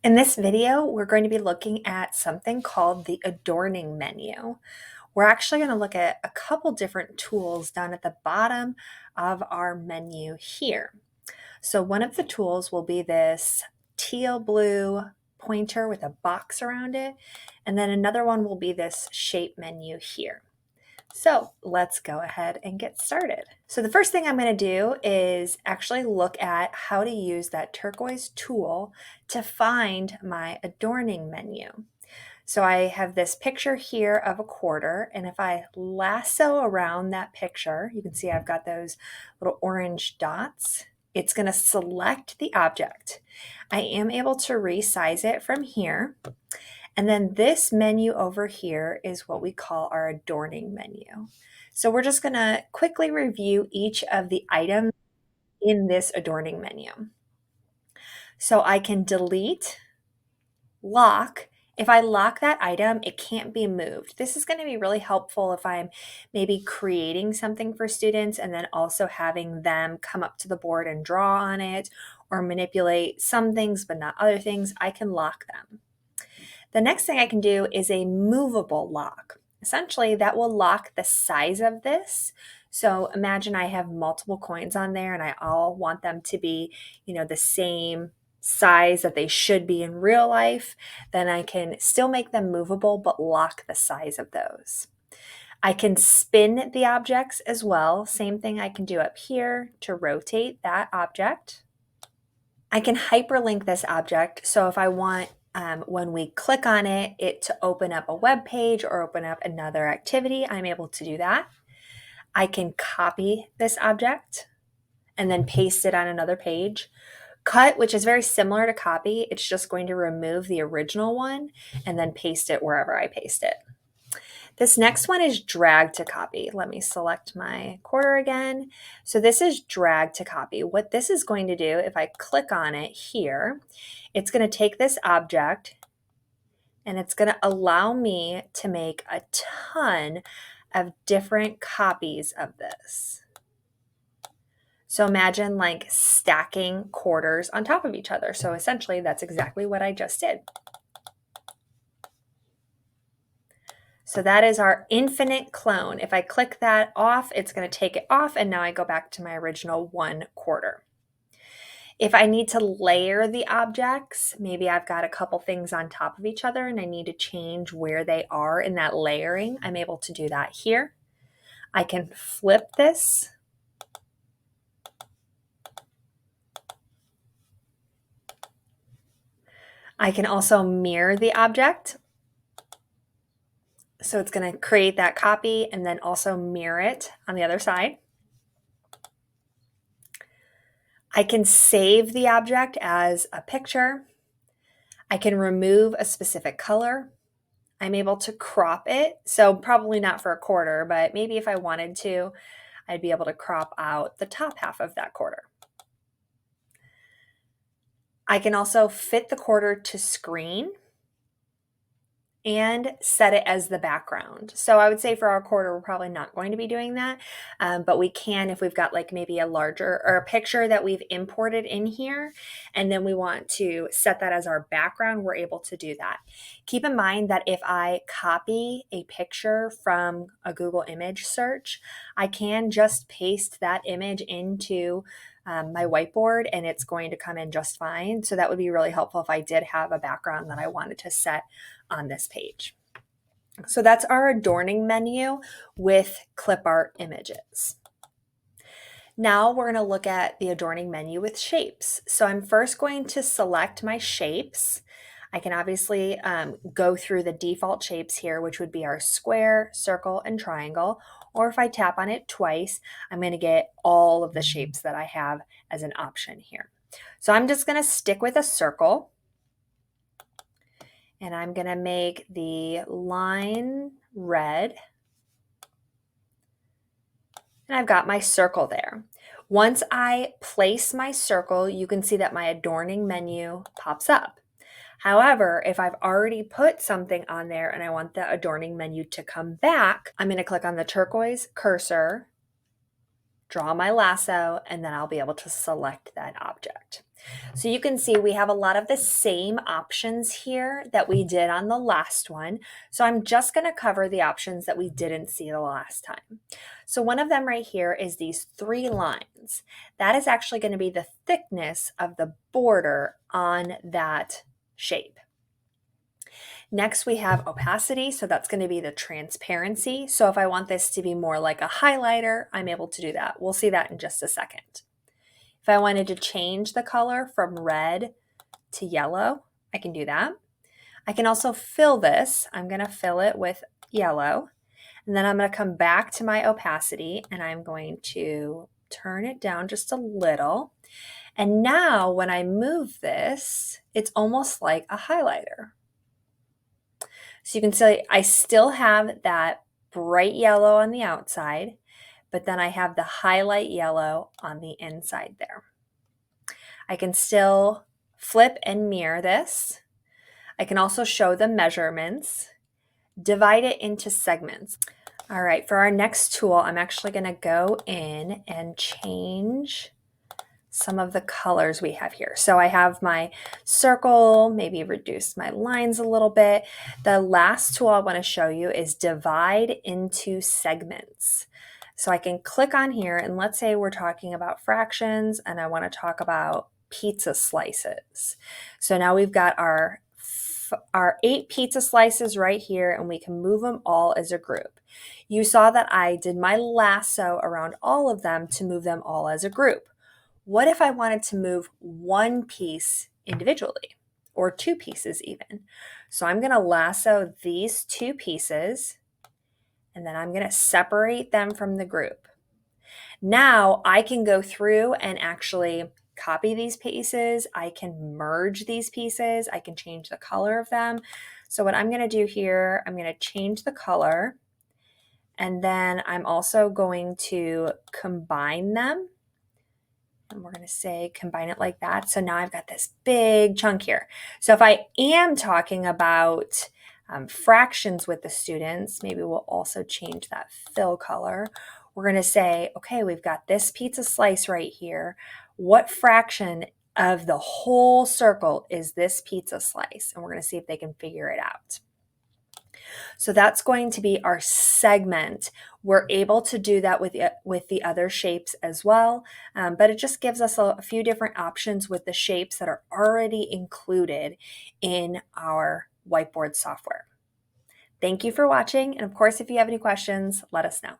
In this video, we're going to be looking at something called the Adorning menu. We're actually going to look at a couple different tools down at the bottom of our menu here. So one of the tools will be this teal blue pointer with a box around it, and then another one will be this shape menu here. So let's go ahead and get started. So the first thing I'm going to do is actually look at how to use that turquoise tool to find my adorning menu. So I have this picture here of a quarter, and if I lasso around that picture, you can see I've got those little orange dots. It's going to select the object. I am able to resize it from here. And then this menu over here is what we call our adorning menu. So we're just going to quickly review each of the items in this adorning menu. So I can delete, lock. If I lock that item, it can't be moved. This is going to be really helpful if I'm maybe creating something for students and then also having them come up to the board and draw on it or manipulate some things but not other things. I can lock them. The next thing I can do is a movable lock. Essentially, that will lock the size of this. So imagine I have multiple coins on there and I all want them to be, the same size that they should be in real life. Then I can still make them movable, but lock the size of those. I can spin the objects as well. Same thing I can do up here to rotate that object. I can hyperlink this object. So if I want when we click on it to open up a web page or open up another activity, I'm able to do that. I can copy this object and then paste it on another page. Cut, which is very similar to copy, it's just going to remove the original one and then paste it wherever I paste it. This next one is drag to copy. Let me select my quarter again. So this is drag to copy. What this is going to do, if I click on it here, it's going to take this object and it's going to allow me to make a ton of different copies of this. So imagine like stacking quarters on top of each other. So essentially that's exactly what I just did. So that is our infinite clone. If I click that off, it's going to take it off, and now I go back to my original 1/4. If I need to layer the objects, maybe I've got a couple things on top of each other and I need to change where they are in that layering, I'm able to do that here. I can flip this. I can also mirror the object. So it's going to create that copy and then also mirror it on the other side. I can save the object as a picture. I can remove a specific color. I'm able to crop it. So probably not for a quarter, but maybe if I wanted to, I'd be able to crop out the top half of that quarter. I can also fit the quarter to screen and set it as the background. So I would say for our quarter, we're probably not going to be doing that, but we can if we've got like maybe a larger or a picture that we've imported in here, and then we want to set that as our background, we're able to do that. Keep in mind that if I copy a picture from a Google image search, I can just paste that image into my whiteboard and it's going to come in just fine. So that would be really helpful if I did have a background that I wanted to set on this page. So that's our adorning menu with clip art images. Now we're going to look at the adorning menu with shapes. So I'm first going to select my shapes. I can obviously go through the default shapes here, which would be our square, circle, and triangle. Or if I tap on it twice, I'm going to get all of the shapes that I have as an option here. So I'm just going to stick with a circle. And I'm going to make the line red. And I've got my circle there. Once I place my circle, you can see that my adorning menu pops up. However, if I've already put something on there and I want the adorning menu to come back, I'm going to click on the turquoise cursor, draw my lasso, and then I'll be able to select that object. So you can see we have a lot of the same options here that we did on the last one. So I'm just going to cover the options that we didn't see the last time. So one of them right here is these 3 lines. That is actually going to be the thickness of the border on that shape. Next, we have opacity, so that's going to be the transparency. So if I want this to be more like a highlighter, I'm able to do that. We'll see that in just a second. If I wanted to change the color from red to yellow, I can do that. I can also fill this. I'm going to fill it with yellow, and then I'm going to come back to my opacity, and I'm going to turn it down just a little. And now when I move this, it's almost like a highlighter. So you can see I still have that bright yellow on the outside, but then I have the highlight yellow on the inside there. I can still flip and mirror this. I can also show the measurements, divide it into segments. All right, for our next tool, I'm actually going to go in and change some of the colors we have here. So I have my circle, maybe reduce my lines a little bit. The last tool I want to show you is divide into segments. So I can click on here, and let's say we're talking about fractions and I want to talk about pizza slices. So now we've got our 8 pizza slices right here, and we can move them all as a group. You saw that I did my lasso around all of them to move them all as a group. What if I wanted to move one piece individually, or 2 pieces even? So I'm going to lasso these 2 pieces, and then I'm going to separate them from the group. Now I can go through and actually copy these pieces. I can merge these pieces. I can change the color of them. So what I'm going to do here, I'm going to change the color, and then I'm also going to combine them. And we're going to say combine it like that. So now I've got this big chunk here. So if I am talking about fractions with the students, maybe we'll also change that fill color. We're going to say, okay, we've got this pizza slice right here. What fraction of the whole circle is this pizza slice? And we're going to see if they can figure it out. So that's going to be our segment. We're able to do that with the other shapes as well, but it just gives us a few different options with the shapes that are already included in our whiteboard software. Thank you for watching, and of course, if you have any questions, let us know.